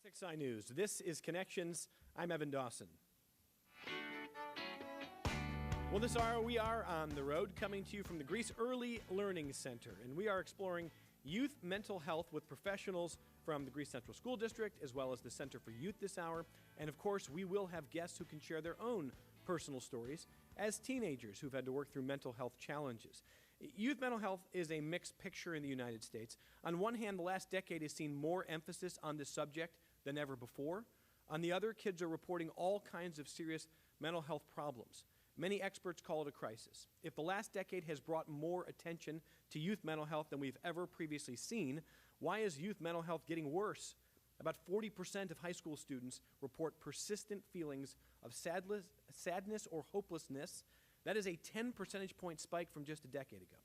6i News. This is Connections. I'm Evan Dawson. Well, this hour we are on the road, coming to you from the Greece Early Learning Center, and we are exploring youth mental health with professionals from the Greece Central School District, as well as the Center for Youth this hour. And of course, we will have guests who can share their own personal stories as teenagers who've had to work through mental health challenges. Youth mental health is a mixed picture in the United States. On one hand, the last decade has seen more emphasis on this subject than ever before. On the other, kids are reporting all kinds of serious mental health problems. Many experts call it a crisis. If the last decade has brought more attention to youth mental health than we've ever previously seen, why is youth mental health getting worse? About 40% of high school students report persistent feelings of sadness or hopelessness. That is a 10 percentage point spike from just a decade ago.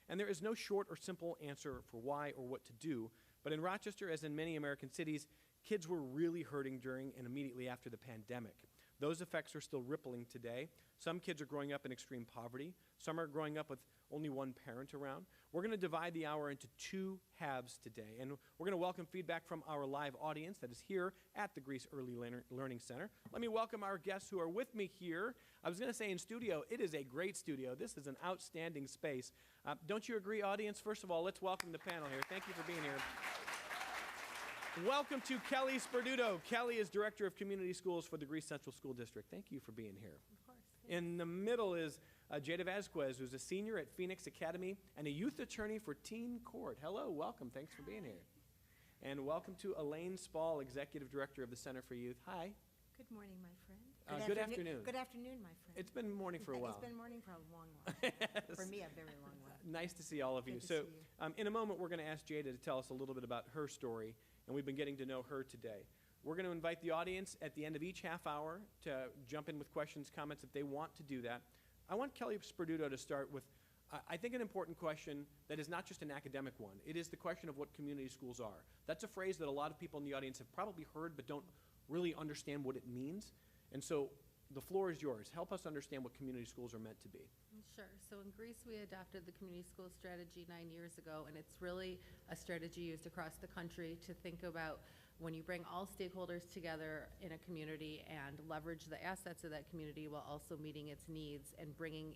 And there is no short or simple answer for why or what to do. But in Rochester, as in many American cities, kids were really hurting during and immediately after the pandemic. Those effects are still rippling today. Some kids are growing up in extreme poverty. Some are growing up with only one parent around. We're going to divide the hour into two halves today, and we're going to welcome feedback from our live audience that is here at the Greece Early Learning Center. Let me welcome our guests who are with me here. I was going to say in studio, it is a great studio. This is an outstanding space. Don't you agree, audience? First of all, let's welcome the panel here. Thank you for being here. Welcome to Kelly Sperduto. Kelly is Director of Community Schools for the Greece Central School District. Thank you for being here. Of course. In the middle is Jada Vasquez, who's a senior at Phoenix Academy and a youth attorney for Teen Court. Hello, welcome. Thanks for being here. And welcome to Elaine Spall, Executive Director of the Center for Youth. Hi. Good morning, my friend. Good afternoon. Good afternoon, my friend. It's been morning for a while. It's been morning for a long while. Yes. For me, a very long while. Nice to see all of you. Good to So see you. in a moment, we're going to ask Jada to tell us a little bit about her story, and we've been getting to know her today. We're going to invite the audience at the end of each half hour to jump in with questions, comments if they want to do that. I want Kelly Sperduto to start with, I think, an important question that is not just an academic one. It is the question of what community schools are. That's a phrase that a lot of people in the audience have probably heard but don't really understand what it means. And so the floor is yours. Help us understand what community schools are meant to be. Sure. So in Greece, we adopted the community school strategy 9 years ago, and it's really a strategy used across the country to think about when you bring all stakeholders together in a community and leverage the assets of that community while also meeting its needs and bringing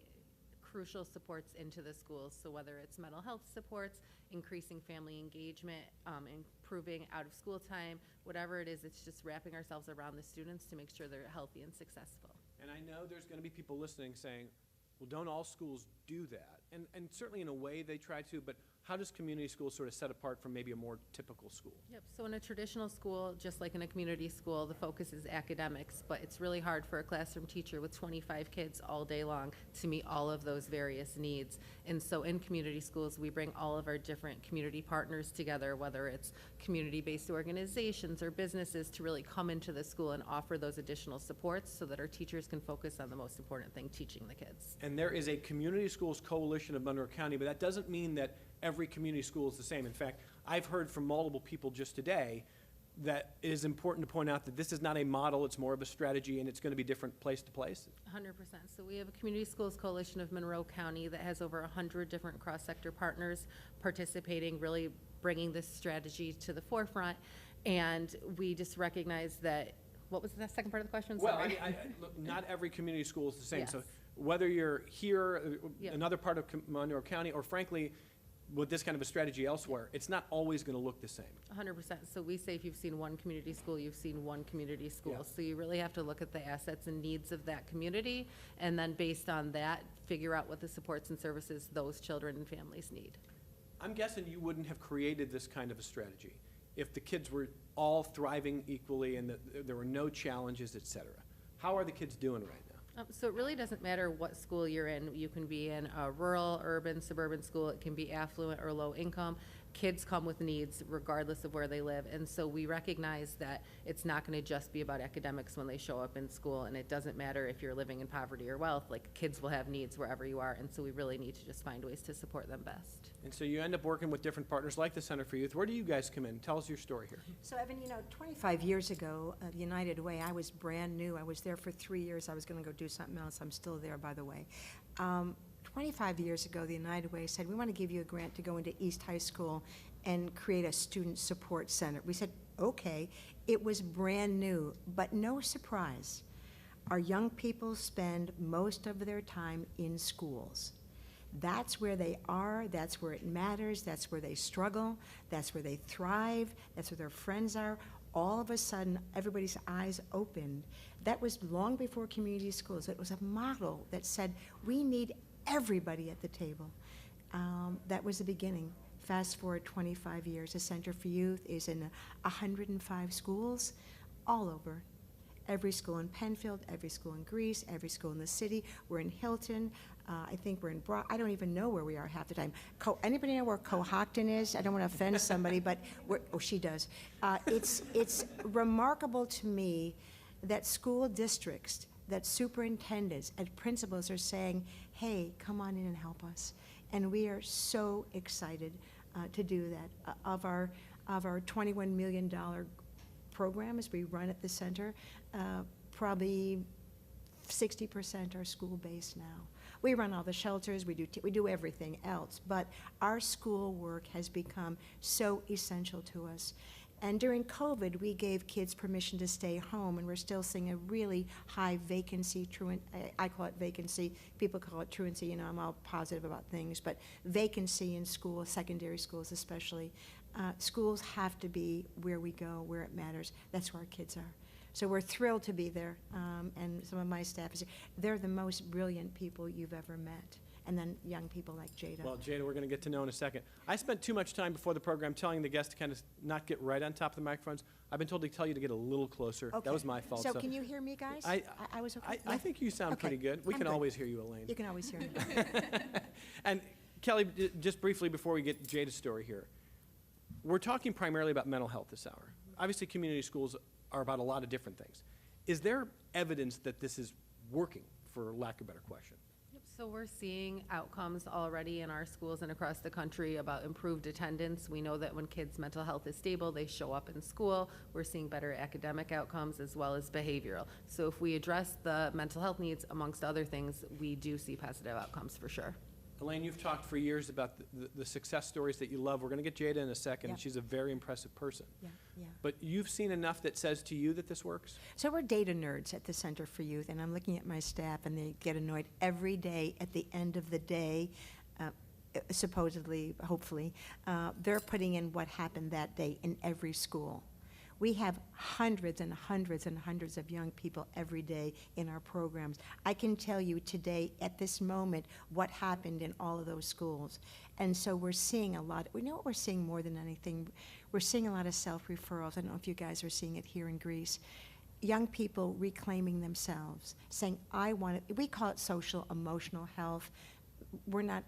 crucial supports into the schools. So whether it's mental health supports, increasing family engagement, improving out of school time, whatever it is, it's just wrapping ourselves around the students to make sure they're healthy and successful. And I know there's going to be people listening saying, well, don't all schools do that? And certainly in a way they try to, but how does community schools sort of set apart from maybe a more typical school? Yep, so in a traditional school, just like in a community school, the focus is academics, but it's really hard for a classroom teacher with 25 kids all day long to meet all of those various needs. And so in community schools, we bring all of our different community partners together, whether it's community-based organizations or businesses, to really come into the school and offer those additional supports so that our teachers can focus on the most important thing, teaching the kids. And there is a community schools coalition of Monroe County, but that doesn't mean that every community school is the same. In fact, I've heard from multiple people just today that it is important to point out that this is not a model, it's more of a strategy, and it's going to be different place to place. 100%. So we have a Community Schools Coalition of Monroe County that has over 100 different cross-sector partners participating, really bringing this strategy to the forefront. And we just recognize that, what was the second part of the question? Well, Sorry. look, not every community school is the same. Yes. So whether you're here, Yep. another part of Monroe County, or frankly, with this kind of a strategy elsewhere, it's not always going to look the same. 100%. So we say if you've seen one community school, you've seen one community school. Yeah. So you really have to look at the assets and needs of that community, and then based on that, figure out what the supports and services those children and families need. I'm guessing you wouldn't have created this kind of a strategy if the kids were all thriving equally and that there were no challenges, et cetera. How are the kids doing right now? So it really doesn't matter what school you're in. You can be in a rural, urban, suburban school. It can be affluent or low income. Kids come with needs regardless of where they live. And so we recognize that it's not going to just be about academics when they show up in school. And it doesn't matter if you're living in poverty or wealth. Like, kids will have needs wherever you are. And so we really need to just find ways to support them best. And so you end up working with different partners like the Center for Youth. Where do you guys come in? Tell us your story here. So, Evan, 25 years ago, the United Way, I was brand new. I was there for 3 years. I was going to go do something else. I'm still there, by the way. 25 years ago, the United Way said, we want to give you a grant to go into East High School and create a student support center. We said, okay. It was brand new, but no surprise. Our young people spend most of their time in schools. That's where they are, that's where it matters, that's where they struggle, that's where they thrive, that's where their friends are. All of a sudden, everybody's eyes opened. That was long before community schools. It was a model that said, we need everybody at the table. That was the beginning. Fast forward 25 years, the Center for Youth is in 105 schools all over. Every school in Penfield, every school in Greece, every school in the city. We're in Hilton. I think we're in I don't even know where we are half the time. Anybody know where Cohocton is? I don't want to offend somebody, but she does. It's remarkable to me that school districts, that superintendents and principals are saying, hey, come on in and help us. And we are so excited to do that. Of our $21 million programs we run at the center, probably 60% are school-based now. We run all the shelters, we do everything else, but our school work has become so essential to us. And during COVID, we gave kids permission to stay home, and we're still seeing a really high vacancy, I call it vacancy, people call it truancy, you know, I'm all positive about things, but vacancy in schools, secondary schools especially. Schools have to be where we go, where it matters. That's where our kids are. So we're thrilled to be there, and some of my staff is, they're the most brilliant people you've ever met. And then young people like Jada. Well, Jada, we're going to get to know in a second. I spent too much time before the program telling the guests to kind of not get right on top of the microphones. I've been told to tell you to get a little closer. Okay. That was my fault. So can you hear me, guys? I was okay. I think you sound Okay. pretty good. We I'm can good. always hear you, Elaine. You can always hear me. And Kelly, just briefly before we get Jada's story here, we're talking primarily about mental health this hour. Obviously, community schools are about a lot of different things. Is there evidence that this is working, for lack of a better question? So we're seeing outcomes already in our schools and across the country about improved attendance. We know that when kids' mental health is stable, they show up in school. We're seeing better academic outcomes as well as behavioral. So if we address the mental health needs, amongst other things, we do see positive outcomes for sure. Elaine, you've talked for years about the success stories that you love. We're going to get Jada in a second. Yeah. She's a very impressive person. Yeah. But you've seen enough that says to you that this works? So we're data nerds at the Center for Youth, and I'm looking at my staff, and they get annoyed every day at the end of the day, supposedly, hopefully. They're putting in what happened that day in every school. We have hundreds and hundreds and hundreds of young people every day in our programs. I can tell you today, at this moment, what happened in all of those schools. And so we're seeing a lot. We know what we're seeing more than anything. We're seeing a lot of self-referrals. I don't know if you guys are seeing it here in Greece. Young people reclaiming themselves, saying, I want it. We call it social emotional health. We're not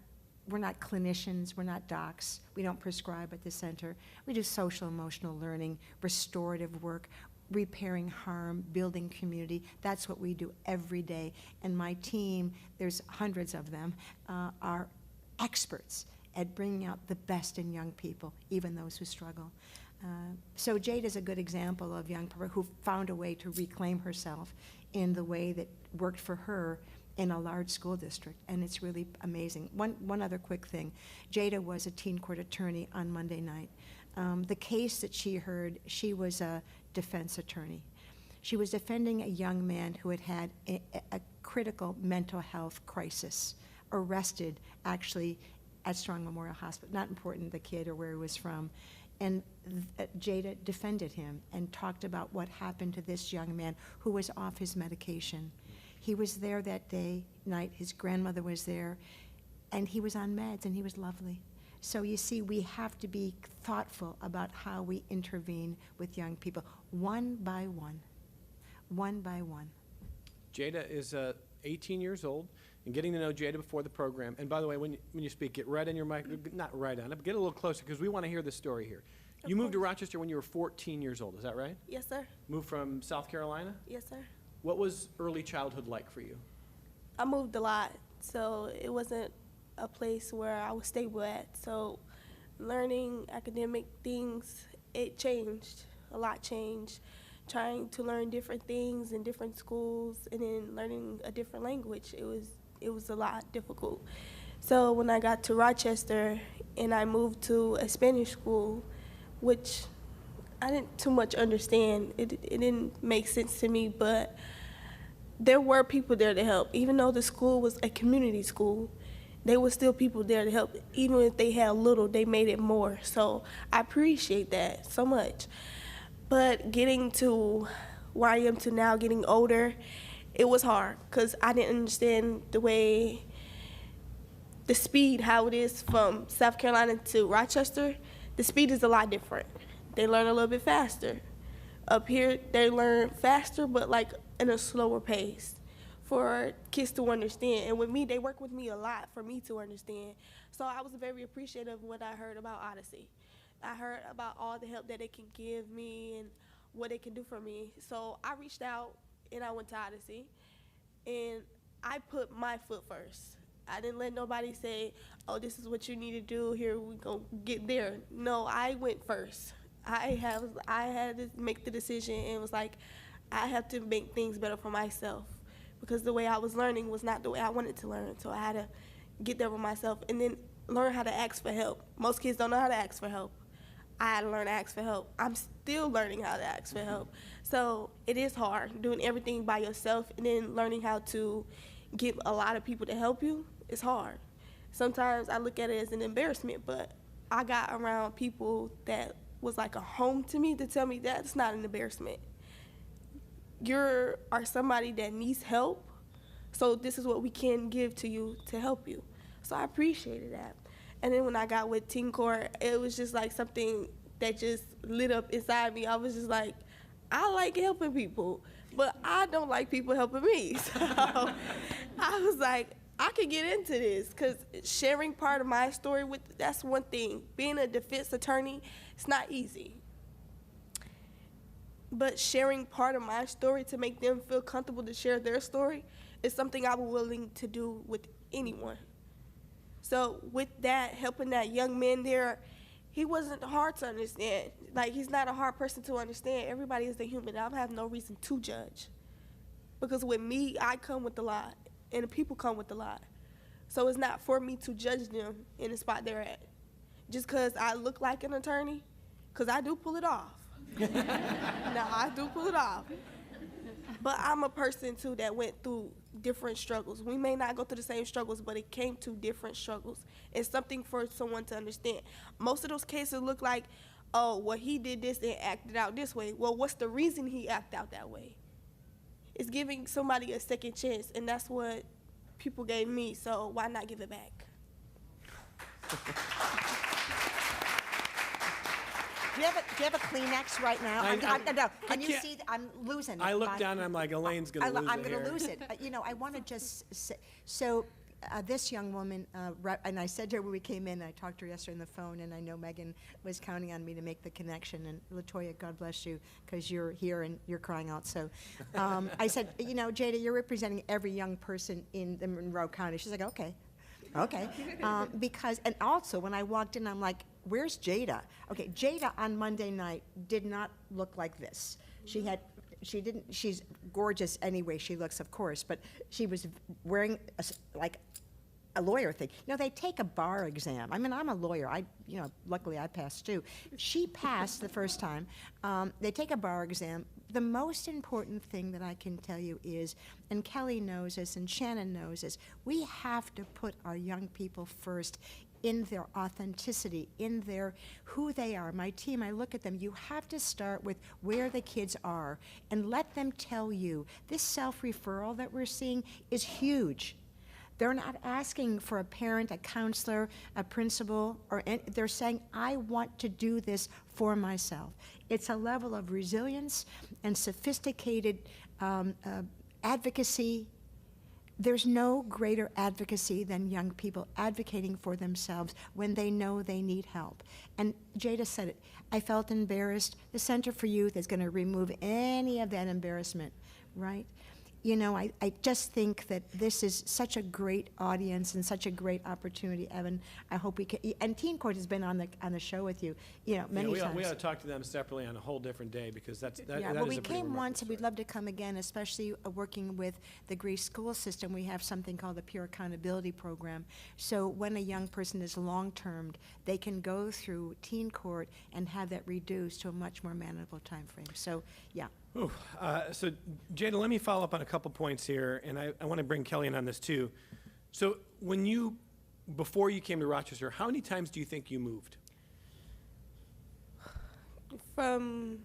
clinicians, we're not docs, we don't prescribe at the center. We do social emotional learning, restorative work, repairing harm, building community. That's what we do every day. And my team, there's hundreds of them, are experts at bringing out the best in young people, even those who struggle. So Jade is a good example of young people who found a way to reclaim herself in the way that worked for her in a large school district, and it's really amazing. One other quick thing. Jada was a teen court attorney on Monday night. The case that she heard, she was a defense attorney. She was defending a young man who had had a critical mental health crisis, arrested actually at Strong Memorial Hospital. Not important, the kid or where he was from. And Jada defended him and talked about what happened to this young man who was off his medication. He was there that night, his grandmother was there, and he was on meds, and he was lovely. So you see, we have to be thoughtful about how we intervene with young people, one by one, one by one. Jada is 18 years old, and getting to know Jada before the program, and by the way, when you speak, get right on your mic, not right on it, but get a little closer, because we want to hear the story here. You moved to Rochester when you were 14 years old, is that right? Yes, sir. Moved from South Carolina? Yes, sir. What was early childhood like for you? I moved a lot, so it wasn't a place where I was stable at. So learning academic things, it changed. A lot changed. Trying to learn different things in different schools and then learning a different language, it was a lot difficult. So when I got to Rochester and I moved to a Spanish school, which I didn't too much understand. It didn't make sense to me, but there were people there to help. Even though the school was a community school, there were still people there to help. Even if they had little, they made it more. So I appreciate that so much. But getting to where I am to now, getting older, it was hard because I didn't understand the speed, how it is from South Carolina to Rochester. The speed is a lot different. They learn a little bit faster. Up here, they learn faster, but like in a slower pace for kids to understand. And with me, they work with me a lot for me to understand. So I was very appreciative of what I heard about Odyssey. I heard about all the help that they can give me and what they can do for me. So I reached out and I went to Odyssey, and I put my foot first. I didn't let nobody say, oh, this is what you need to do, here we go get there. No, I went first. I had to make the decision and was like, I have to make things better for myself, because the way I was learning was not the way I wanted to learn. So I had to get there with myself and then learn how to ask for help. Most kids don't know how to ask for help. I had to learn to ask for help. I'm still learning how to ask for help. So it is hard doing everything by yourself and then learning how to get a lot of people to help you. It's hard. Sometimes I look at it as an embarrassment, but I got around people that was like a home to me to tell me that's not an embarrassment. You are somebody that needs help, so this is what we can give to you to help you. So I appreciated that. And then when I got with Teen Corps, it was just like something that just lit up inside me. I was just like, I like helping people, but I don't like people helping me. So I was like, I could get into this, because sharing part of my story that's one thing. Being a defense attorney, it's not easy. But sharing part of my story to make them feel comfortable to share their story is something I'm willing to do with anyone. So with that, helping that young man there, he wasn't hard to understand. Like, he's not a hard person to understand. Everybody is a human. I have no reason to judge. Because with me, I come with a lot, and the people come with a lot. So it's not for me to judge them in the spot they're at. Just because I look like an attorney, because I do pull it off. Now, I do pull it off. But I'm a person, too, that went through different struggles. We may not go through the same struggles, but it came to different struggles. It's something for someone to understand. Most of those cases look like, oh, well, he did this and acted out this way. Well, what's the reason he acted out that way? It's giving somebody a second chance, and that's what people gave me, so why not give it back? Do you have a Kleenex right now? No, can you see? I'm losing it. I look down and I'm like, Elaine's going to lose it. I'm going here. to lose it. I want to just say, so this young woman, and I said to her when we came in, I talked to her yesterday on the phone, and I know Megan was counting on me to make the connection. And LaToya, God bless you, because you're here and you're crying out. So I said, Jada, you're representing every young person in the Monroe County. She's like, okay. Because, and also when I walked in, I'm like, where's Jada? Okay, Jada on Monday night did not look like this. She's gorgeous anyway she looks, of course, but she was wearing like a lawyer thing. They take a bar exam. I mean, I'm a lawyer. Luckily I passed too. She passed the first time. They take a bar exam. The most important thing that I can tell you is, and Kelly knows this and Shannon knows this, we have to put our young people first in their authenticity, in their who they are. My team, I look at them, you have to start with where the kids are and let them tell you. This self-referral that we're seeing is huge. They're not asking for a parent, a counselor, a principal, they're saying, I want to do this for myself. It's a level of resilience and sophisticated advocacy. There's no greater advocacy than young people advocating for themselves when they know they need help. And Jada said it, I felt embarrassed. The Center for Youth is going to remove any of that embarrassment, right? you know, I just think that this is such a great audience and such a great opportunity, Evan. I hope we can, and Teen Court has been on the show with you, you know, many times. We ought to talk to them separately on a whole different day, because that Yeah, is well, a we pretty came remarkable once, and we'd story. love to come again, especially working with the Greece school system. We have something called the Peer Accountability Program. So when a young person is long-termed, they can go through Teen Court and have that reduced to a much more manageable time frame. So, yeah. Ooh, so Jada, let me follow up on a couple points here, and I want to bring Kelly in on this too. So before you came to Rochester, how many times do you think you moved? From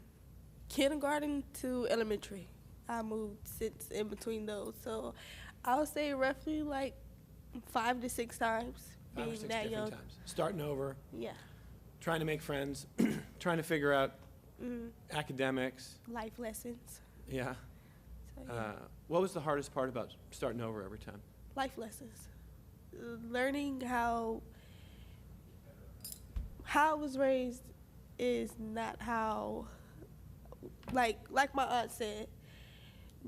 kindergarten to elementary, I moved since in between those. So I would say roughly like 5 to 6 times. 5 or being 6 that different young. times. Starting over, Yeah. trying to make friends, trying to figure out Mm, academics. life lessons. Yeah. So, yeah. What was the hardest part about starting over every time? Life lessons. Learning how I was raised is not how, like my aunt said,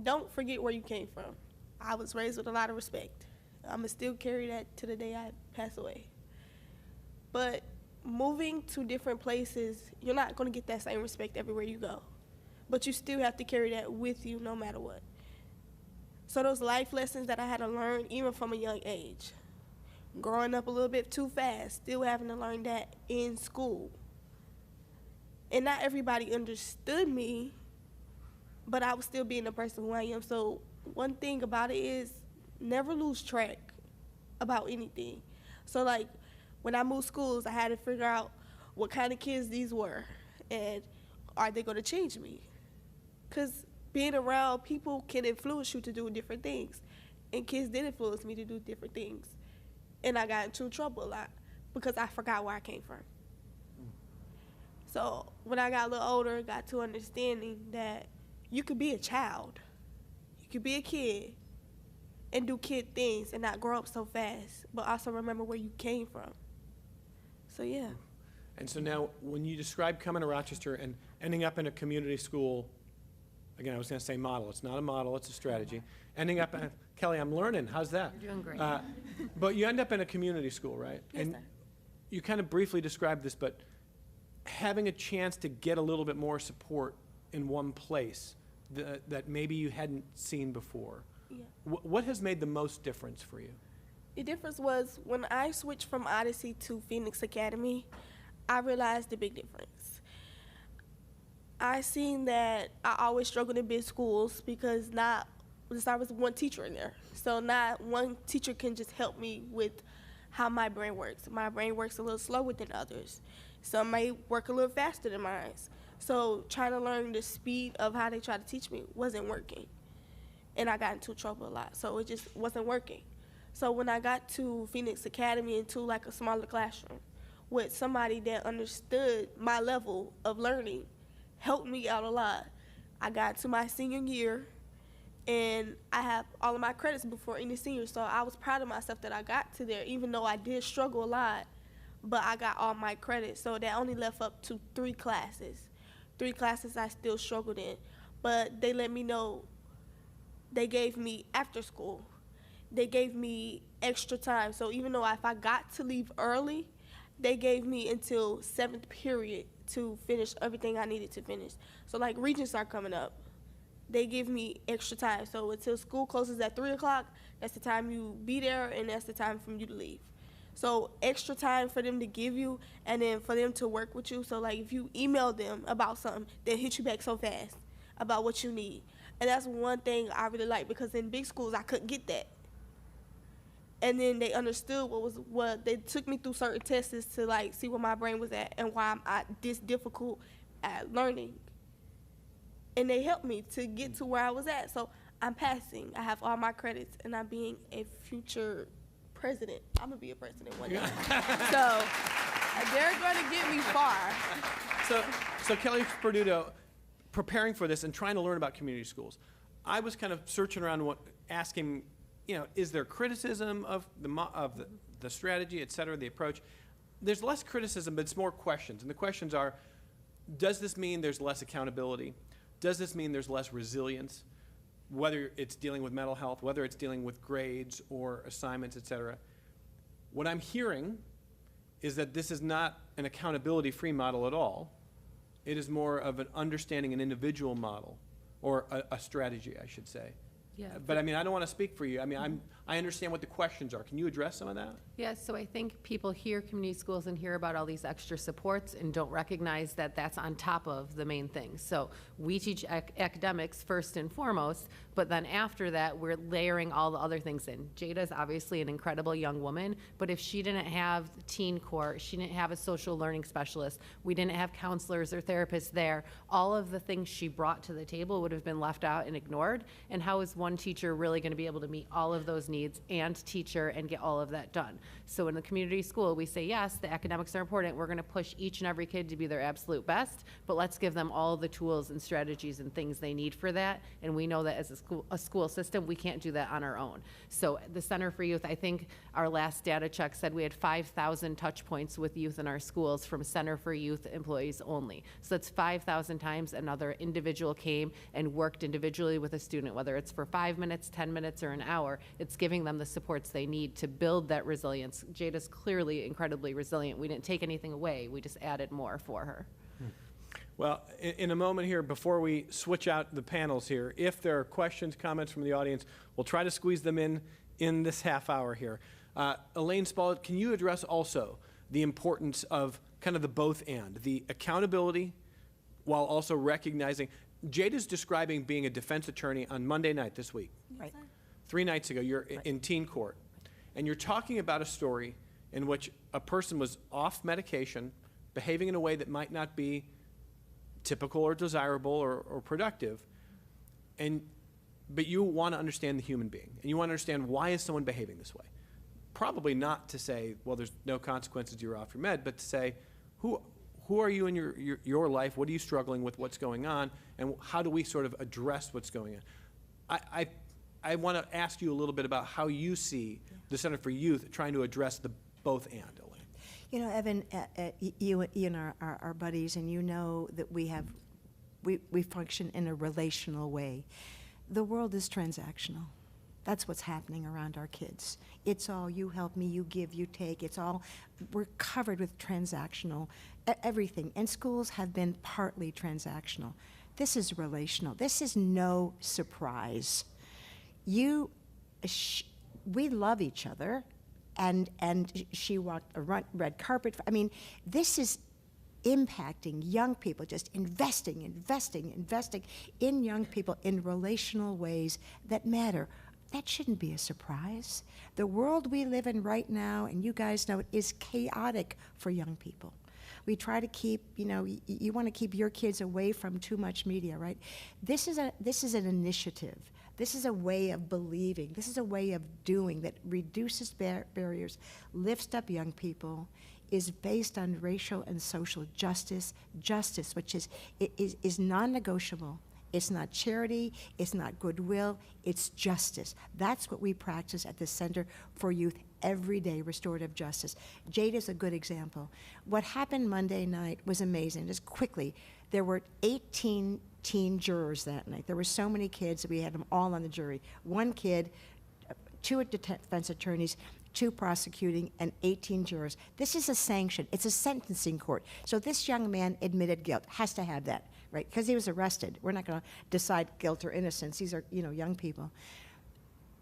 don't forget where you came from. I was raised with a lot of respect. I'm going to still carry that to the day I pass away. But moving to different places, you're not going to get that same respect everywhere you go. But you still have to carry that with you no matter what. So those life lessons that I had to learn even from a young age, growing up a little bit too fast, still having to learn that in school. And not everybody understood me, but I was still being the person who I am. So one thing about it is never lose track about anything. So like when I moved schools, I had to figure out what kind of kids these were and are they going to change me? Because being around people can influence you to do different things. And kids did influence me to do different things. And I got into trouble a lot because I forgot where I came from. So when I got a little older, got to understanding that you could be a child, you could be a kid and do kid things and not grow up so fast, but also remember where you came from. So yeah. And so now, when you describe coming to Rochester and ending up in a community school, again, I was going to say model. It's not a model, it's a strategy. Ending up, Kelly, I'm learning. How's that? You're doing great. But you end up in a community school, right? Yes, And sir. you kind of briefly described this, but having a chance to get a little bit more support in one place that maybe you hadn't seen before. Yeah. What has made the most difference for you? The difference was when I switched from Odyssey to Phoenix Academy, I realized the big difference. I seen that I always struggled in big schools because there was one teacher in there. So not one teacher can just help me with how my brain works. My brain works a little slower than others. Some may work a little faster than mine. So trying to learn the speed of how they try to teach me wasn't working. And I got into trouble a lot, so it just wasn't working. So when I got to Phoenix Academy into like a smaller classroom with somebody that understood my level of learning, helped me out a lot. I got to my senior year, and I have all of my credits before any senior, so I was proud of myself that I got to there, even though I did struggle a lot, but I got all my credits, so that only left up to 3 classes. 3 classes I still struggled in, but they let me know. They gave me after school. They gave me extra time, so even though if I got to leave early, they gave me until 7th period to finish everything I needed to finish. So like regents are coming up. They give me extra time. So until school closes at 3 o'clock, that's the time you be there and that's the time for you to leave. So extra time for them to give you and then for them to work with you. So like if you email them about something, they'll hit you back so fast about what you need. And that's one thing I really like because in big schools I couldn't get that. And then they understood what they took me through certain tests to like see where my brain was at and why I'm this difficult at learning. And they helped me to get to where I was at. So I'm passing. I have all my credits and I'm being a future president. I'm gonna be a president one day. So they're gonna get me far. So Kelly Perduto, preparing for this and trying to learn about community schools, I was kind of searching around asking, is there criticism of the strategy, et cetera, the approach? There's less criticism, but it's more questions. And the questions are, does this mean there's less accountability? Does this mean there's less resilience? whether it's dealing with mental health, whether it's dealing with grades or assignments, et cetera. What I'm hearing is that this is not an accountability-free model at all. It is more of an understanding an individual model, or a strategy, I should say. Yeah. But I mean, I don't want to speak for you. I mean, I understand what the questions are. Can you address some of that? Yes, so I think people hear community schools and hear about all these extra supports and don't recognize that that's on top of the main thing. So we teach academics first and foremost, but then after that, we're layering all the other things in. Jada's obviously an incredible young woman, but if she didn't have the teen court, she didn't have a social learning specialist, we didn't have counselors or therapists there, all of the things she brought to the table would have been left out and ignored. And how is one teacher really going to be able to meet all of those needs and teacher and get all of that done? So in the community school, we say, yes, the academics are important. We're going to push each and every kid to be their absolute best, but let's give them all the tools and strategies and things they need for that. And we know that as a school system, we can't do that on our own. So the Center for Youth, I think our last data check said we had 5,000 touch points with youth in our schools from Center for Youth employees only. So that's 5,000 times another individual came and worked individually with a student, whether it's for 5 minutes, 10 minutes, or an hour. It's giving them the supports they need to build that resilience. Jada's clearly incredibly resilient. We didn't take anything away. We just added more for her. Well, in a moment here, before we switch out the panels here, if there are questions, comments from the audience, we'll try to squeeze them in this half hour here. Elaine Spaulding, can you address also the importance of kind of the both and, the accountability while also recognizing, Jada's describing being a defense attorney on Monday night this week. Right. 3 nights ago, you're in teen court, and you're talking about a story in which a person was off medication, behaving in a way that might not be typical or desirable or productive, but you want to understand the human being, and you want to understand why is someone behaving this way. Probably not to say, well, there's no consequences, you're off your med, but to say, who are you in your life, what are you struggling with, what's going on, and how do we sort of address what's going on. I want to ask you a little bit about how you see the Center for Youth trying to address the both and, Elaine. You know, Evan, you and our buddies, and you know that we function in a relational way. The world is transactional. That's what's happening around our kids. It's all you help me, you give, you take. It's all, we're covered with transactional everything. And schools have been partly transactional. This is relational. This is no surprise. We love each other. And she walked a red carpet. I mean, this is impacting young people, just investing in young people in relational ways that matter. That shouldn't be a surprise. The world we live in right now, and you guys know it, is chaotic for young people. We try to keep, you want to keep your kids away from too much media, right? This is an initiative. This is a way of believing. This is a way of doing that reduces barriers, lifts up young people, is based on racial and social justice, which is non-negotiable. It's not charity, it's not goodwill, it's justice. That's what we practice at the Center for Youth every day, restorative justice. Jada's a good example. What happened Monday night was amazing. Just quickly, there were 18 teen jurors that night. There were so many kids, we had them all on the jury. 1 kid, 2 defense attorneys, 2 prosecuting, and 18 jurors. This is a sanction. It's a sentencing court. So this young man admitted guilt, has to have that, right? Because he was arrested. We're not going to decide guilt or innocence. These are, young people.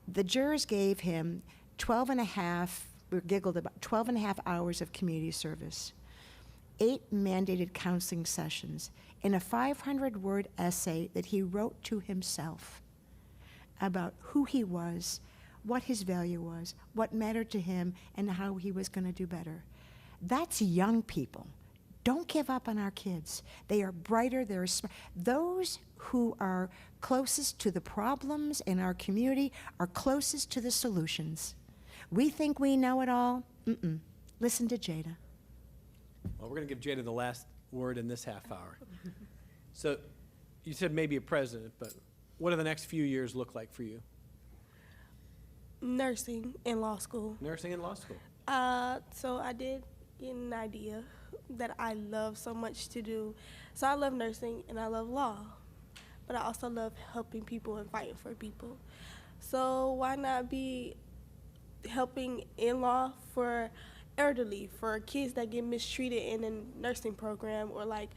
The jurors gave him 12 and a half hours of community service, 8 mandated counseling sessions, and a 500-word essay that he wrote to himself about who he was, what his value was, what mattered to him, and how he was going to do better. That's young people. Don't give up on our kids. They are brighter, they're smart. Those who are closest to the problems in our community are closest to the solutions. We think we know it all. Listen to Jada. Well, we're going to give Jada the last word in this half hour. So you said maybe a president, but what do the next few years look like for you? Nursing and law school. Nursing and law school. So I did get an idea that I love so much to do. So I love nursing and I love law. but I also love helping people and fighting for people. So why not be helping in-law for elderly, for kids that get mistreated in a nursing program, or like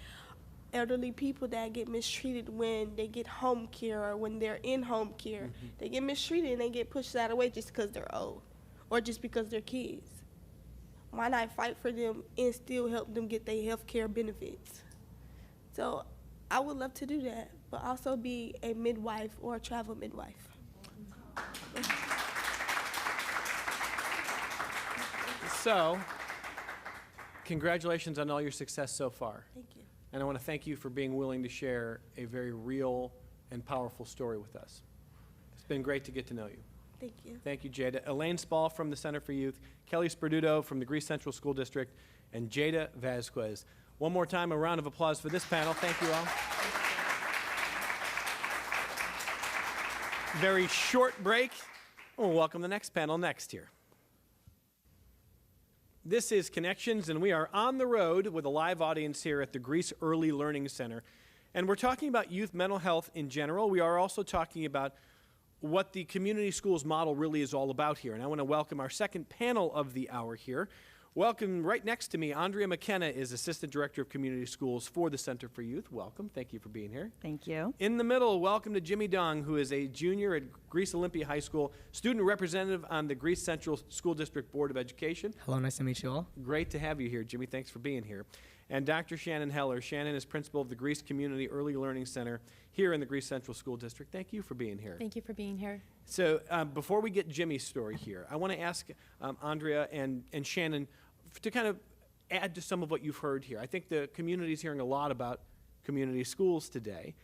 elderly people that get mistreated when they get home care or when they're in home care. They get mistreated and they get pushed out of the way just because they're old or just because they're kids. Why not fight for them and still help them get their health care benefits? So I would love to do that, but also be a midwife or a travel midwife. So, congratulations on all your success so far. Thank you. And I want to thank you for being willing to share a very real and powerful story with us. It's been great to get to know you. Thank you. Thank you, Jada. Elaine Spall from the Center for Youth, Kelly Sperduto from the Greece Central School District, and Jada Vasquez. One more time, a round of applause for this panel. Thank you all. Very short break. We'll welcome the next panel next here. This is Connections, and we are on the road with a live audience here at the Greece Early Learning Center. And we're talking about youth mental health in general. We are also talking about what the community schools model really is all about here. And I want to welcome our second panel of the hour here. Welcome right next to me, Andrea McKenna is Assistant Director of Community Schools for the Center for Youth. Welcome. Thank you for being here. Thank you. In the middle, welcome to Jimmy Dong, who is a junior at Greece Olympia High School, student representative on the Greece Central School District Board of Education. Hello, nice to meet you all. Great to have you here, Jimmy. Thanks for being here. And Dr. Shannon Heller. Shannon is principal of the Greece Community Early Learning Center here in the Greece Central School District. Thank you for being here. Thank you for being here. So before we get Jimmy's story here, I want to ask Andrea and Shannon to kind of add to some of what you've heard here. I think the community is hearing a lot about community schools today.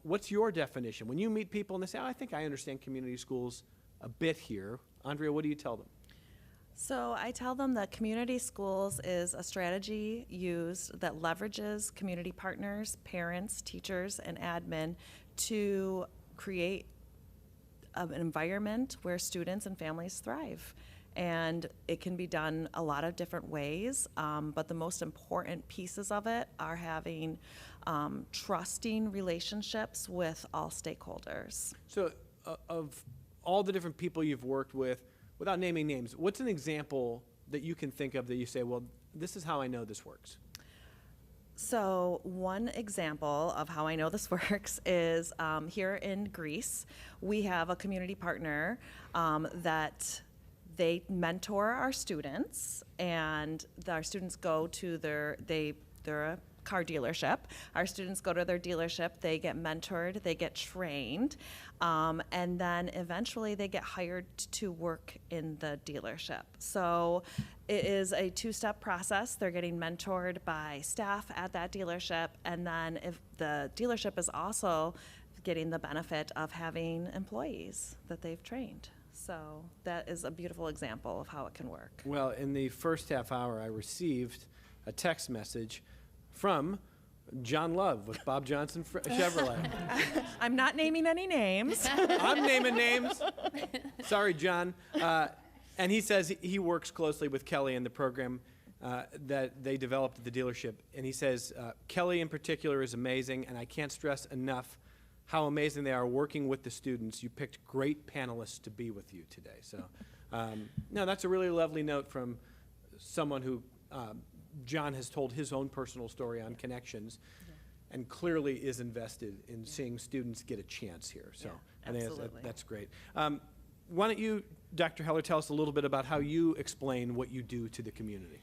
What's your definition? When you meet people and they say, oh, I think I understand community schools a bit here, Andrea, what do you tell them? So I tell them that community schools is a strategy used that leverages community partners, parents, teachers, and admin to create an environment where students and families thrive. And it can be done a lot of different ways, but the most important pieces of it are having trusting relationships with all stakeholders. So of all the different people you've worked with, without naming names, what's an example that you can think of that you say, well, this is how I know this works? So one example of how I know this works is here in Greece, we have a community partner that they mentor our students, and our students go to they're a car dealership. Our students go to their dealership, they get mentored, they get trained, and then eventually they get hired to work in the dealership. So it is a two-step process. They're getting mentored by staff at that dealership, and then if the dealership is also getting the benefit of having employees that they've trained. So that is a beautiful example of how it can work. Well, in the first half hour, I received a text message from John Love with Bob Johnson Chevrolet. I'm not naming any names. I'm naming names. Sorry, John. And he says he works closely with Kelly in the program that they developed at the dealership. And he says, Kelly in particular is amazing, and I can't stress enough how amazing they are working with the students. You picked great panelists to be with you today. So, no, that's a really lovely note from someone who John has told his own personal story on Connections, and clearly is invested in seeing students get a chance here. So, I think that's great. Why don't you, Dr. Heller, tell us a little bit about how you explain what you do to the community?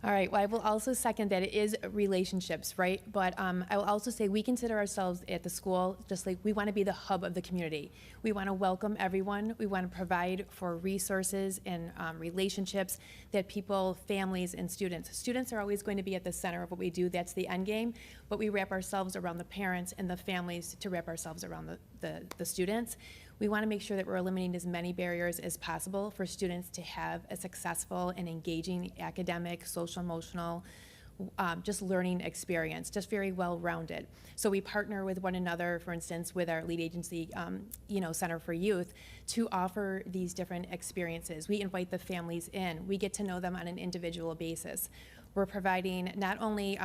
All right, well, I will also second that it is relationships, right? But I will also say we consider ourselves at the school just like we want to be the hub of the community. We want to welcome everyone. We want to provide for resources and relationships that people, families, and students are always going to be at the center of what we do. That's the end game. But we wrap ourselves around the parents and the families to wrap ourselves around the students. We want to make sure that we're eliminating as many barriers as possible for students to have a successful and engaging academic, social, emotional, just learning experience, just very well-rounded. So we partner with one another, for instance, with our lead agency, Center for Youth, to offer these different experiences. We invite the families in. We get to know them on an individual basis. We're providing not only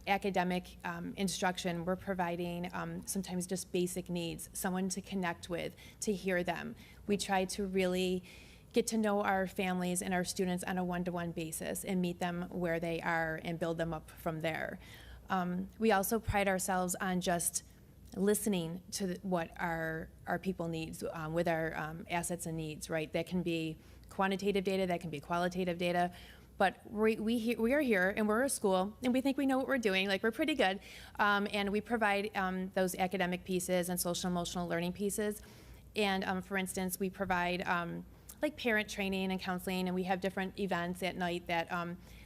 academic instruction. We're providing sometimes just basic needs, someone to connect with, to hear them. We try to really get to know our families and our students on a one-to-one basis and meet them where they are and build them up from there. We also pride ourselves on just listening to what our people needs with our assets and needs, right? That can be quantitative data, that can be qualitative data, but we are here and we're a school and we think we know what we're doing, like we're pretty good, and we provide those academic pieces and social emotional learning pieces. And for instance, we provide like parent training and counseling, and we have different events at night that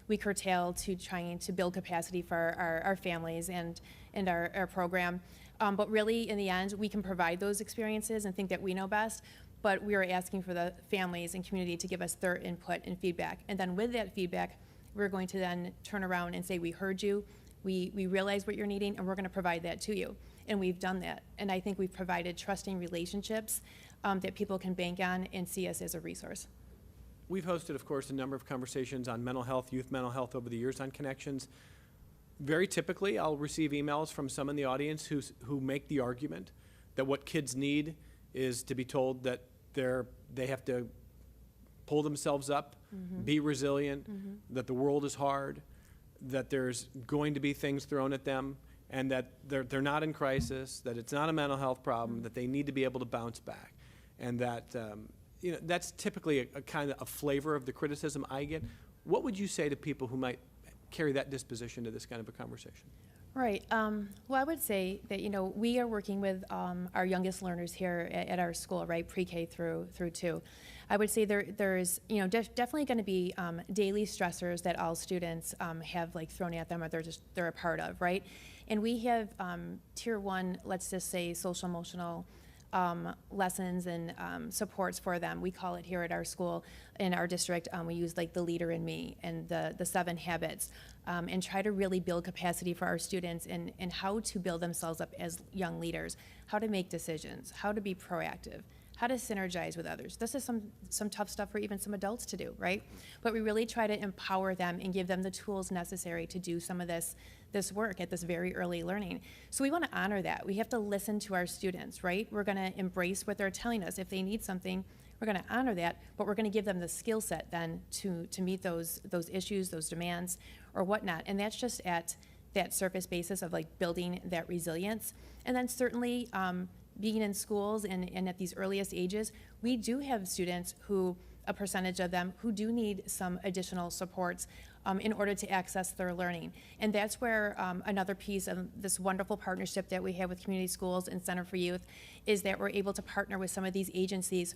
we curtail to trying to build capacity for our families and our program. But really, in the end, we can provide those experiences and think that we know best, but we are asking for the families and community to give us their input and feedback. And then with that feedback, we're going to then turn around and say, we heard you, we realize what you're needing, and we're gonna provide that to you. And we've done that. And I think we've provided trusting relationships that people can bank on and see us as a resource. We've hosted, of course, a number of conversations on mental health, youth mental health over the years on Connections. Very typically, I'll receive emails from some in the audience who make the argument that what kids need is to be told that they have to pull themselves up, be resilient, that the world is hard, that there's going to be things thrown at them, and that they're not in crisis, that it's not a mental health problem, that they need to be able to bounce back. And that, that's typically a kind of a flavor of the criticism I get. What would you say to people who might carry that disposition to this kind of a conversation? Right. Well, I would say that, we are working with our youngest learners here at our school, right, pre-K through 2. I would say there's, definitely going to be daily stressors that all students have like thrown at them or they're a part of, right? And we have tier 1, let's just say social emotional lessons and supports for them. We call it here at our school, in our district, we use like the leader in me and the 7 habits, and try to really build capacity for our students and how to build themselves up as young leaders, how to make decisions, how to be proactive, how to synergize with others. This is some tough stuff for even some adults to do, right? But we really try to empower them and give them the tools necessary to do some of this work at this very early learning. So we want to honor that. We have to listen to our students, right? We're going to embrace what they're telling us. If they need something, we're going to honor that, but we're going to give them the skill set then to meet those issues, those demands, or whatnot. And that's just at that surface basis of like building that resilience. And then certainly being in schools and at these earliest ages, we do have students who, a percentage of them, who do need some additional supports in order to access their learning. And that's where another piece of this wonderful partnership that we have with community schools and Center for Youth is that we're able to partner with some of these agencies.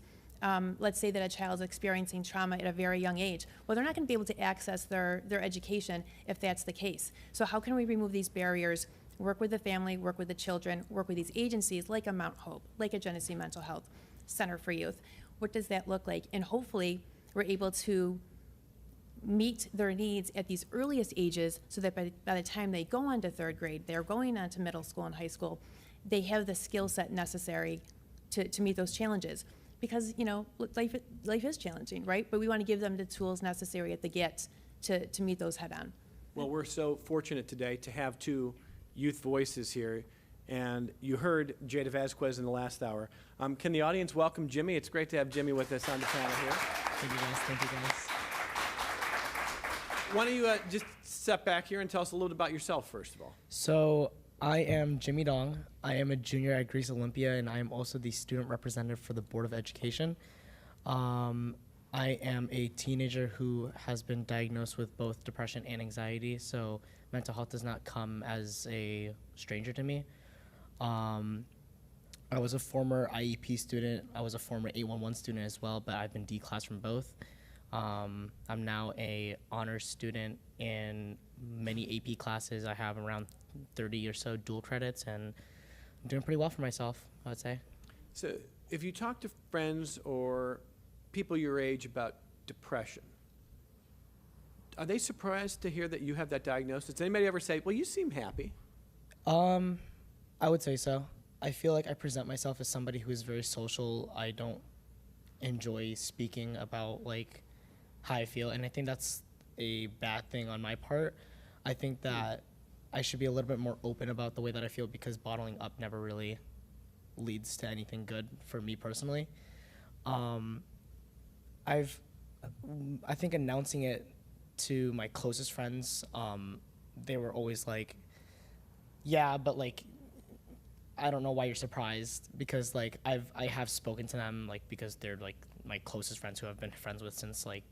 Let's say that a child is experiencing trauma at a very young age. Well, they're not going to be able to access their education if that's the case. So how can we remove these barriers, work with the family, work with the children, work with these agencies like a Mount Hope, like a Genesee Mental Health, Center for Youth? What does that look like? And hopefully we're able to meet their needs at these earliest ages so that by the time they go on to 3rd grade, they're going on to middle school and high school, they have the skill set necessary to meet those challenges. Because, life is challenging, right? But we want to give them the tools necessary at the get to meet those head on. Well, we're so fortunate today to have 2 youth voices here. And you heard Jada Vasquez in the last hour. Can the audience welcome Jimmy? It's great to have Jimmy with us on the panel here. Thank you, guys. Thank you, guys. Why don't you just step back here and tell us a little bit about yourself, first of all. So I am Jimmy Dong. I am a junior at Greece Olympia, and I am also the student representative for the Board of Education. I am a teenager who has been diagnosed with both depression and anxiety, so mental health does not come as a stranger to me. I was a former IEP student. I was a former 811 student as well, but I've been declassed from both. I'm now a honors student in many AP classes. I have around 30 or so dual credits, and I'm doing pretty well for myself, I would say. So if you talk to friends or people your age about depression, are they surprised to hear that you have that diagnosis? Does anybody ever say, well, you seem happy? I would say so. I feel like I present myself as somebody who is very social. I don't enjoy speaking about like how I feel, and I think that's a bad thing on my part. I think that I should be a little bit more open about the way that I feel, because bottling up never really leads to anything good for me personally. I think announcing it to my closest friends, they were always like, yeah, but like, I don't know why you're surprised, because like I have spoken to them, like, because they're like my closest friends who I've been friends with since like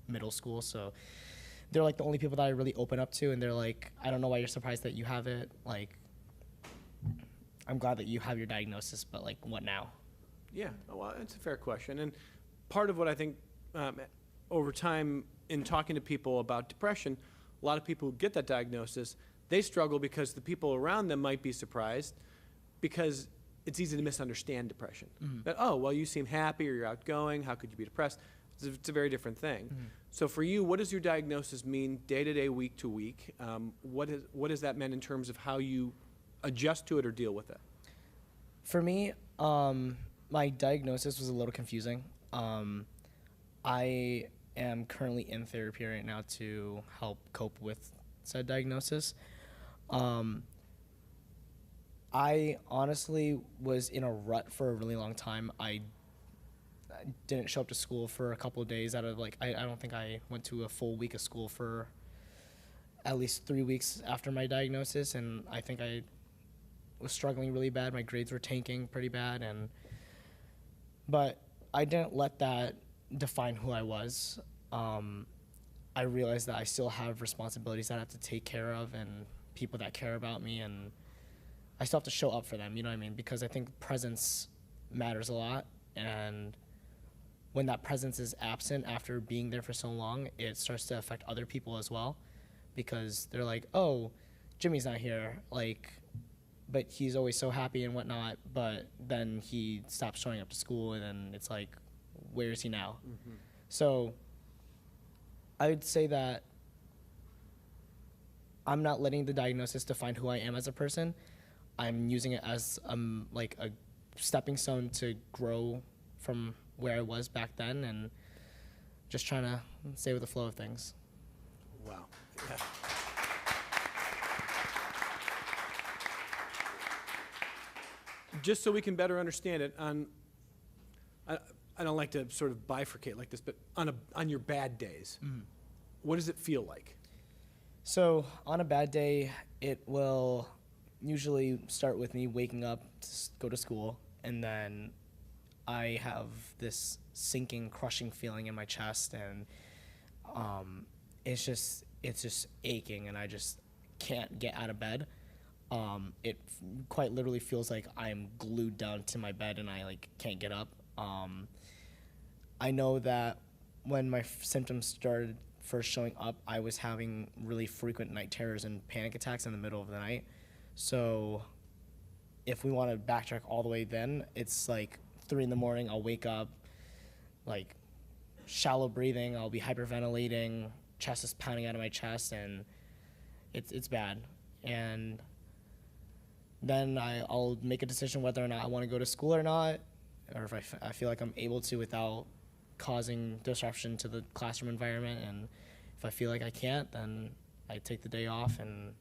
middle school. So they're like the only people that I really open up to, and they're like, I don't know why you're surprised that you have it. Like, I'm glad that you have your diagnosis, but like, what now? Yeah, well, it's a fair question. And part of what I think over time in talking to people about depression, a lot of people who get that diagnosis, they struggle because the people around them might be surprised, because it's easy to misunderstand depression. That, oh, well, you seem happy or you're outgoing. How could you be depressed? It's a very different thing. So for you, what does your diagnosis mean day to day, week to week? What has that meant in terms of how you adjust to it or deal with it? For me, my diagnosis was a little confusing. I am currently in therapy right now to help cope with said diagnosis. I honestly was in a rut for a really long time. I didn't show up to school for a couple of days out of like, I don't think I went to a full week of school for at least 3 weeks after my diagnosis, and I think I was struggling really bad. My grades were tanking pretty bad, but I didn't let that define who I was. I realized that I still have responsibilities that I have to take care of and people that care about me, and I still have to show up for them, you know what I mean? Because I think presence matters a lot, and when that presence is absent after being there for so long, it starts to affect other people as well, because they're like, oh, Jimmy's not here, like, but he's always so happy and whatnot, but then he stops showing up to school, and then it's like, where is he now? So I would say that I'm not letting the diagnosis define who I am as a person. I'm using it as like a stepping stone to grow from where I was back then, and just trying to stay with the flow of things. Wow. Yeah. Just so we can better understand it, I don't like to sort of bifurcate like this, but on your bad days, what does it feel like? So on a bad day, it will usually start with me waking up to go to school, and then I have this sinking, crushing feeling in my chest, and it's just aching, and I just can't get out of bed. It quite literally feels like I'm glued down to my bed, and I like can't get up. I know that when my symptoms started first showing up, I was having really frequent night terrors and panic attacks in the middle of the night. So if we want to backtrack all the way, then it's like 3 in the morning, I'll wake up, like shallow breathing, I'll be hyperventilating, chest is pounding out of my chest, and it's bad. And then I'll make a decision whether or not I want to go to school or not, or if I feel like I'm able to without causing disruption to the classroom environment. And if I feel like I can't, then I take the day off and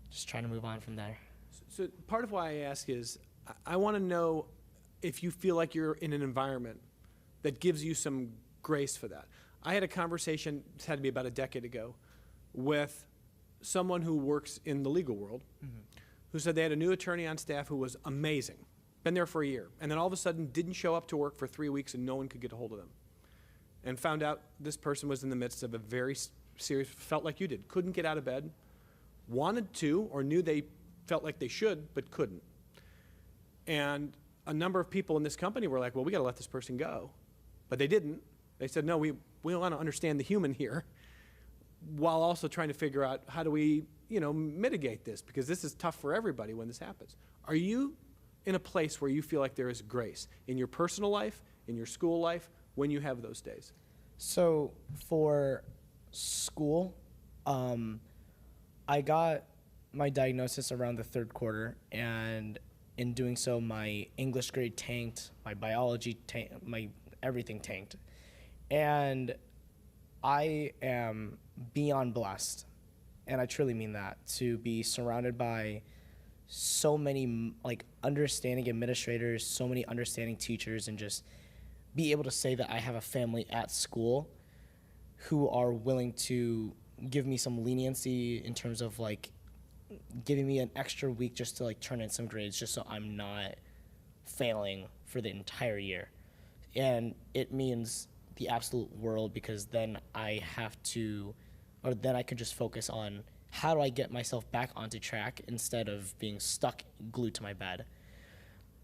just try to move on from there. So part of why I ask is I want to know if you feel like you're in an environment that gives you some grace for that. I had a conversation, it had to be about a decade ago, with someone who works in the legal world, who said they had a new attorney on staff who was amazing, been there for a year, and then all of a sudden didn't show up to work for 3 weeks and no one could get a hold of them. And found out this person was in the midst of a very serious, felt like you did, couldn't get out of bed, wanted to, or knew they felt like they should, but couldn't. And a number of people in this company were like, well, we got to let this person go. But they didn't. They said, no, we want to understand the human here, while also trying to figure out how do we, mitigate this, because this is tough for everybody when this happens. Are you in a place where you feel like there is grace in your personal life, in your school life, when you have those days? So for school, I got my diagnosis around the third quarter, and in doing so, my English grade tanked, my biology tanked, my everything tanked. And I am beyond blessed. and I truly mean that, to be surrounded by so many like understanding administrators, so many understanding teachers, and just be able to say that I have a family at school who are willing to give me some leniency in terms of like giving me an extra week just to like turn in some grades just so I'm not failing for the entire year. And it means the absolute world, because then I can just focus on how do I get myself back onto track instead of being stuck glued to my bed.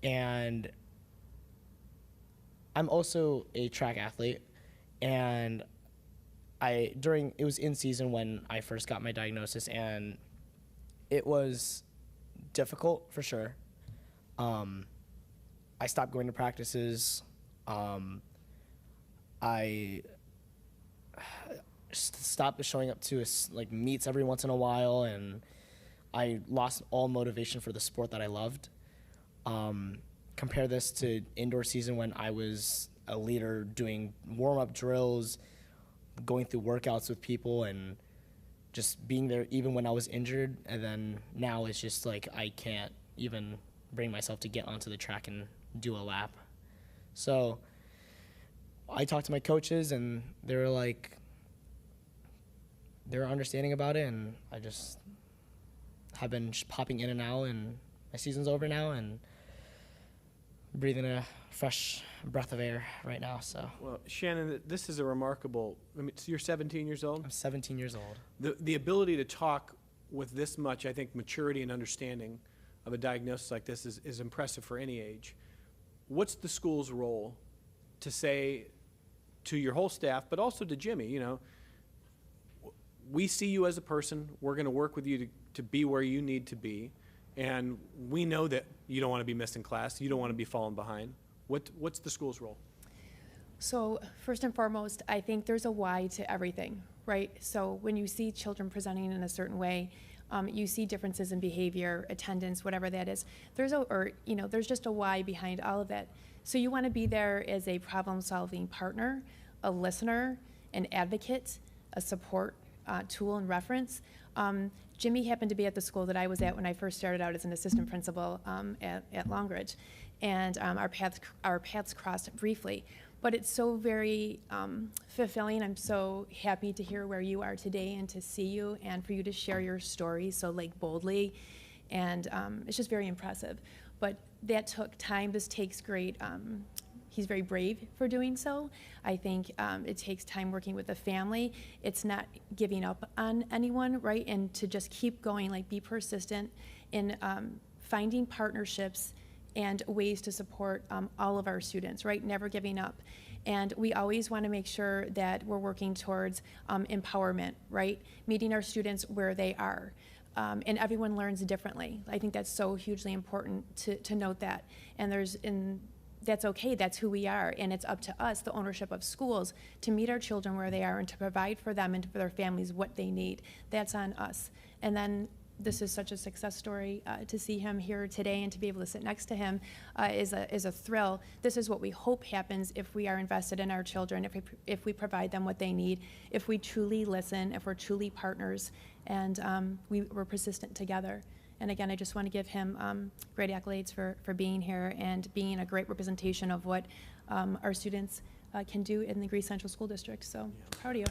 And I'm also a track athlete, and it was in season when I first got my diagnosis, and it was difficult for sure. I stopped going to practices. I stopped showing up to like meets every once in a while, and I lost all motivation for the sport that I loved. Compare this to indoor season when I was a leader doing warm-up drills, going through workouts with people, and just being there even when I was injured. And then now it's just like I can't even bring myself to get onto the track and do a lap. So I talked to my coaches, and they were understanding about it, and I just have been popping in and out, and my season's over now, and breathing a fresh breath of air right now. So, Well, Shannon, this is a remarkable, so you're 17 years old? I'm 17 years old. The ability to talk with this much, I think, maturity and understanding of a diagnosis like this is impressive for any age. What's the school's role to say to your whole staff, but also to Jimmy, we see you as a person, we're going to work with you to be where you need to be, and we know that you don't want to be missing class, you don't want to be falling behind. What's the school's role? So first and foremost, I think there's a why to everything, right? So when you see children presenting in a certain way, you see differences in behavior, attendance, whatever that is. There's just a why behind all of it. So you want to be there as a problem-solving partner, a listener, an advocate, a support tool and reference. Jimmy happened to be at the school that I was at when I first started out as an assistant principal at Longridge, and our paths crossed briefly. But it's so very fulfilling. I'm so happy to hear where you are today and to see you and for you to share your story so boldly, and it's just very impressive. But that took time. This takes great. He's very brave for doing so. I think it takes time working with the family. It's not giving up on anyone, right? And to just keep going, be persistent in finding partnerships and ways to support all of our students, right? Never giving up. And we always want to make sure that we're working towards empowerment, right? Meeting our students where they are. And everyone learns differently. I think that's so hugely important to note that. And that's okay, that's who we are, and it's up to us, the ownership of schools, to meet our children where they are and to provide for them and for their families what they need. That's on us. And then this is such a success story. To see him here today and to be able to sit next to him is a thrill. This is what we hope happens if we are invested in our children, if we provide them what they need, if we truly listen, if we're truly partners, and we're persistent together. And again, I just want to give him great accolades for being here and being a great representation of what our students can do in the Greece Central School District. So proud of you.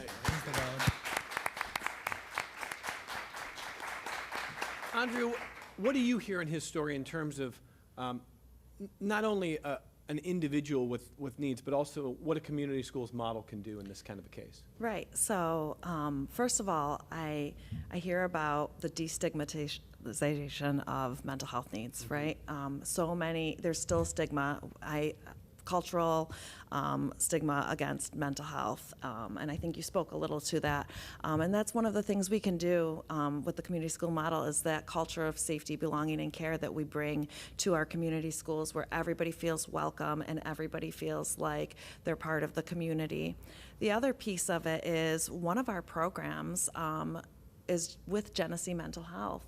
Andrea, what do you hear in his story in terms of not only an individual with needs, but also what a community schools model can do in this kind of a case? Right. So first of all, I hear about the destigmatization of mental health needs, right? There's still stigma. Cultural stigma against mental health, and I think you spoke a little to that. And that's one of the things we can do with the community school model, is that culture of safety, belonging, and care that we bring to our community schools, where everybody feels welcome and everybody feels like they're part of the community. The other piece of it is one of our programs is with Genesee Mental Health,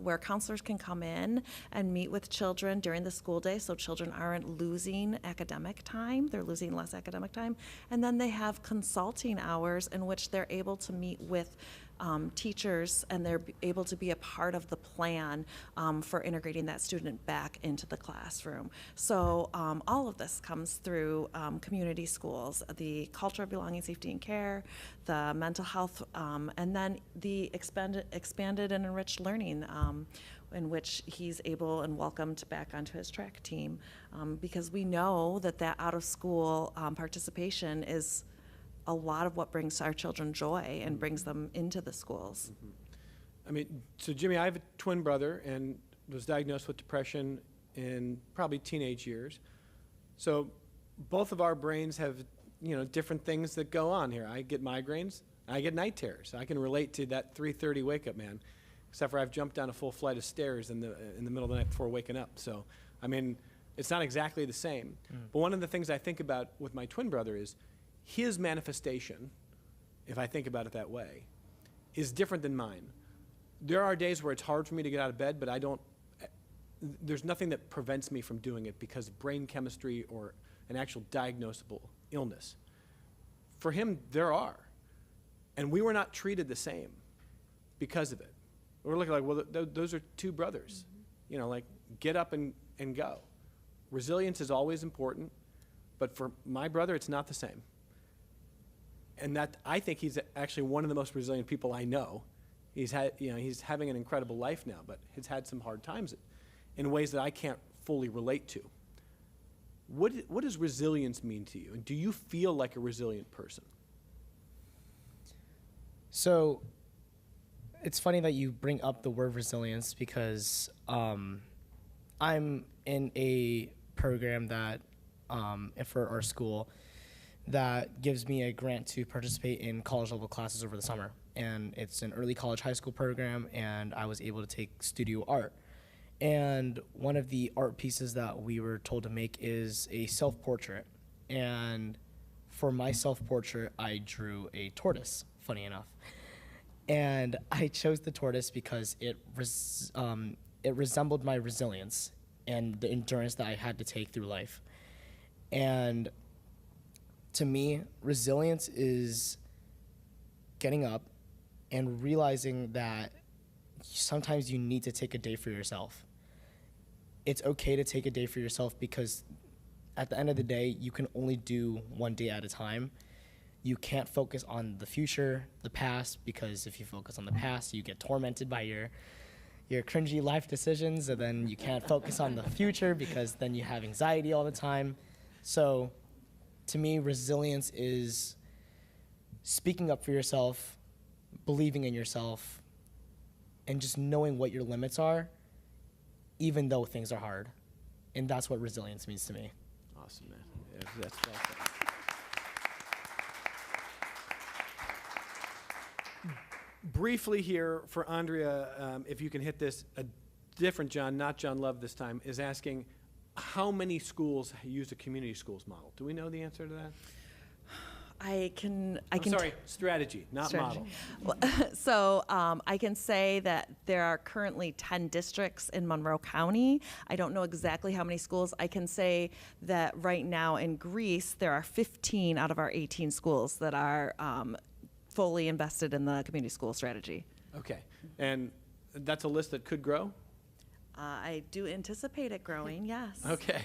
where counselors can come in and meet with children during the school day, so children aren't losing academic time, they're losing less academic time, and then they have consulting hours in which they're able to meet with teachers, and they're able to be a part of the plan for integrating that student back into the classroom. So all of this comes through community schools, the culture of belonging, safety, and care, the mental health, and then the expanded and enriched learning, in which he's able and welcomed back onto his track team, because we know that out-of-school participation is a lot of what brings our children joy and brings them into the schools. I mean, so Jimmy, I have a twin brother and was diagnosed with depression in probably teenage years. So both of our brains have, different things that go on here. I get migraines, I get night terrors. I can relate to that 3:30 wake-up, man. Except for I've jumped down a full flight of stairs in the middle of the night before waking up. So, I mean, it's not exactly the same. But one of the things I think about with my twin brother is his manifestation, if I think about it that way, is different than mine. There are days where it's hard for me to get out of bed, but there's nothing that prevents me from doing it because of brain chemistry or an actual diagnosable illness. For him, there are. And we were not treated the same because of it. We're looking like, well, those are two brothers. Get up and go. Resilience is always important, but for my brother, it's not the same. And that, I think he's actually one of the most resilient people I know. He's having an incredible life now, but has had some hard times in ways that I can't fully relate to. What does resilience mean to you? And do you feel like a resilient person? So, it's funny that you bring up the word resilience because I'm in a program that, for our school, that gives me a grant to participate in college level classes over the summer. And it's an early college high school program, and I was able to take studio art. And one of the art pieces that we were told to make is a self-portrait. And for my self-portrait, I drew a tortoise, funny enough. And I chose the tortoise because it resembled my resilience and the endurance that I had to take through life. And to me, resilience is getting up and realizing that sometimes you need to take a day for yourself. It's okay to take a day for yourself because at the end of the day, you can only do one day at a time. You can't focus on the future, the past, because if you focus on the past, you get tormented by your cringy life decisions, and then you can't focus on the future because then you have anxiety all the time. So to me, resilience is speaking up for yourself, believing in yourself, and just knowing what your limits are, even though things are hard. And that's what resilience means to me. Awesome, man. Yeah, that's well said. Briefly here for Andrea, if you can hit this, a different John, not John Love this time, is asking how many schools use a community schools model? Do we know the answer to that? Sorry, strategy, not strategy. model. So I can say that there are currently 10 districts in Monroe County. I don't know exactly how many schools. I can say that right now in Greece, there are 15 out of our 18 schools that are fully invested in the community school strategy. Okay, and that's a list that could grow? I do anticipate it growing, yes. Okay.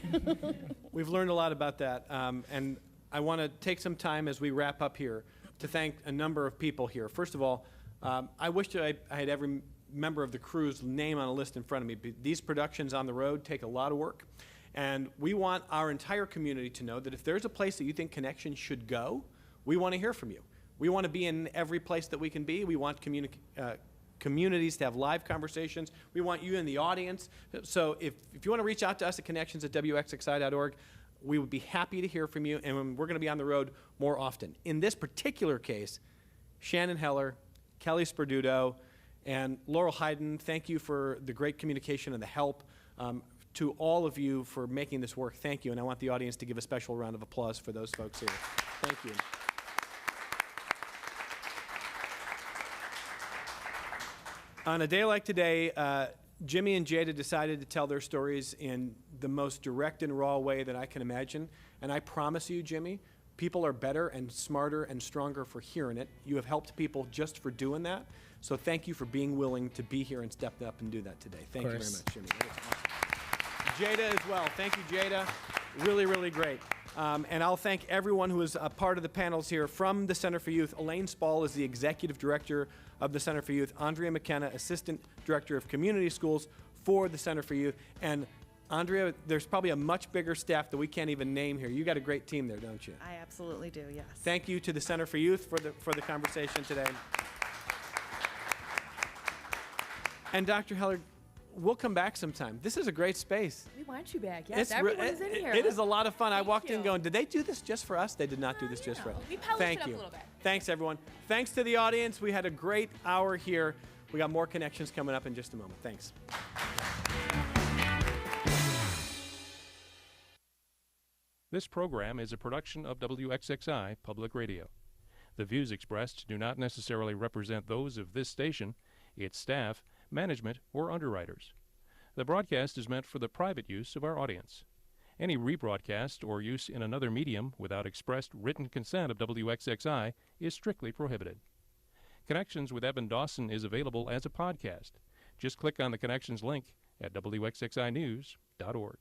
We've learned a lot about that, and I want to take some time as we wrap up here to thank a number of people here. First of all, I wish that I had every member of the crew's name on a list in front of me. These productions on the road take a lot of work, and we want our entire community to know that if there's a place that you think Connection should go, we want to hear from you. We want to be in every place that we can be. We want communities to have live conversations. We want you in the audience. So if you want to reach out to us at connections@wxxi.org, we would be happy to hear from you, and we're going to be on the road more often. In this particular case, Shannon Heller, Kelly Sperduto, and Laurel Hayden, thank you for the great communication and the help. To all of you for making this work, thank you. And I want the audience to give a special round of applause for those folks here. Thank you. On a day like today, Jimmy and Jada decided to tell their stories in the most direct and raw way that I can imagine. And I promise you, Jimmy, people are better and smarter and stronger for hearing it. You have helped people just for doing that. So thank you for being willing to be here and step up and do that today. Thank you very course. much, Jimmy. That was awesome. Jada as well. Thank you, Jada. Really, really great. And I'll thank everyone who is a part of the panels here from the Center for Youth. Elaine Spall is the Executive Director of the Center for Youth. Andrea McKenna, Assistant Director of Community Schools for the Center for Youth. And Andrea, there's probably a much bigger staff that we can't even name here. You got a great team there, don't you? I absolutely do, yes. Thank you to the Center for Youth for the conversation today. And Dr. Heller, we'll come back sometime. This is a great space. We want you back. Yes, It's re- everyone's in here. It is a lot of fun. I Thank walked in you. going, did they do this just for us? They did not do this just for us. We polished Thank it up you. a little bit. Thanks, everyone. Thanks to the audience. We had a great hour here. We got more connections coming up in just a moment. Thanks. This program is a production of WXXI Public Radio. The views expressed do not necessarily represent those of this station, its staff, management, or underwriters. The broadcast is meant for the private use of our audience. Any rebroadcast or use in another medium without expressed written consent of WXXI is strictly prohibited. Connections with Evan Dawson is available as a podcast. Just click on the Connections link at WXXInews.org.